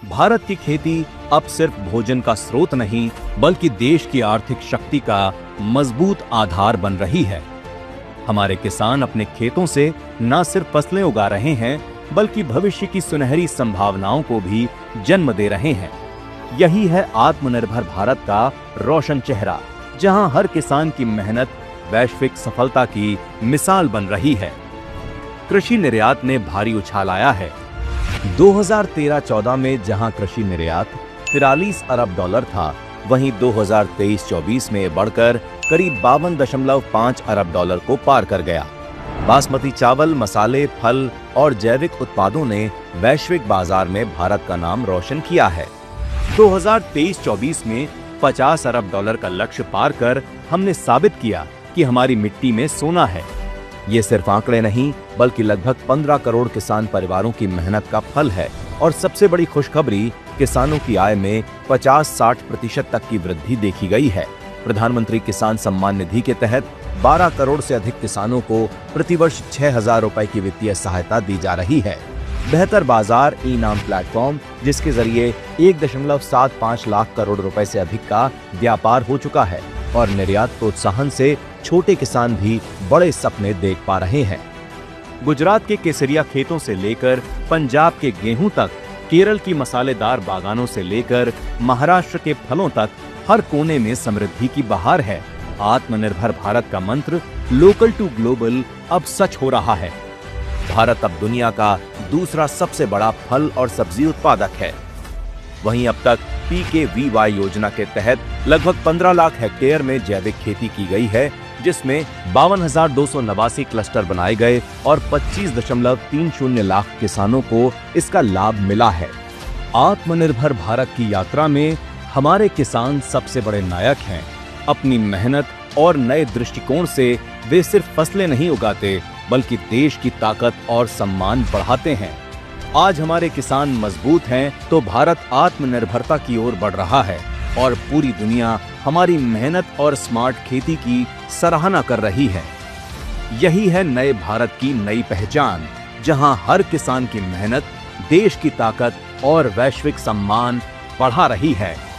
भारत की खेती अब सिर्फ भोजन का स्रोत नहीं, बल्कि देश की आर्थिक शक्ति का मजबूत आधार बन रही है। हमारे किसान अपने खेतों से न सिर्फ फसलें उगा रहे हैं, बल्कि भविष्य की सुनहरी संभावनाओं को भी जन्म दे रहे हैं। यही है आत्मनिर्भर भारत का रोशन चेहरा, जहां हर किसान की मेहनत वैश्विक सफलता की मिसाल बन रही है। कृषि निर्यात ने भारी उछाल आया है। 2013-14 में जहां कृषि निर्यात 43 अरब डॉलर था, वहीं 2023-24 में बढ़कर करीब 52.5 अरब डॉलर को पार कर गया। बासमती चावल, मसाले, फल और जैविक उत्पादों ने वैश्विक बाजार में भारत का नाम रोशन किया है। 2023-24 में 50 अरब डॉलर का लक्ष्य पार कर हमने साबित किया कि हमारी मिट्टी में सोना है। ये सिर्फ आंकड़े नहीं, बल्कि लगभग 15 करोड़ किसान परिवारों की मेहनत का फल है। और सबसे बड़ी खुशखबरी, किसानों की आय में 50-60% तक की वृद्धि देखी गई है। प्रधानमंत्री किसान सम्मान निधि के तहत 12 करोड़ से अधिक किसानों को प्रतिवर्ष 6,000 रुपए की वित्तीय सहायता दी जा रही है। बेहतर बाजार ई-नाम प्लेटफॉर्म, जिसके जरिए 1.75 लाख करोड़ रुपए से अधिक का व्यापार हो चुका है, और निर्यात प्रोत्साहन से छोटे किसान भी बड़े सपने देख पा रहे हैं। गुजरात के केसरिया खेतों से लेकर पंजाब के गेहूं तक, केरल की मसालेदार बागानों से लेकर महाराष्ट्र के फलों तक, हर कोने में समृद्धि की बहार है। आत्मनिर्भर भारत का मंत्र लोकल टू ग्लोबल अब सच हो रहा है। भारत अब दुनिया का दूसरा सबसे बड़ा फल और सब्जी उत्पादक है। वहीं अब तक PKVY योजना के तहत लगभग 15 लाख हेक्टेयर में जैविक खेती की गई है, जिसमें 52,289 क्लस्टर बनाए गए और 25.30 लाख किसानों को इसका लाभ मिला है। आत्मनिर्भर भारत की यात्रा में हमारे किसान सबसे बड़े नायक हैं। अपनी मेहनत और नए दृष्टिकोण से वे सिर्फ फसलें नहीं उगाते, बल्कि देश की ताकत और सम्मान बढ़ाते हैं। आज हमारे किसान मजबूत हैं, तो भारत आत्मनिर्भरता की ओर बढ़ रहा है, और पूरी दुनिया हमारी मेहनत और स्मार्ट खेती की सराहना कर रही है। यही है नए भारत की नई पहचान, जहां हर किसान की मेहनत देश की ताकत और वैश्विक सम्मान बढ़ा रही है।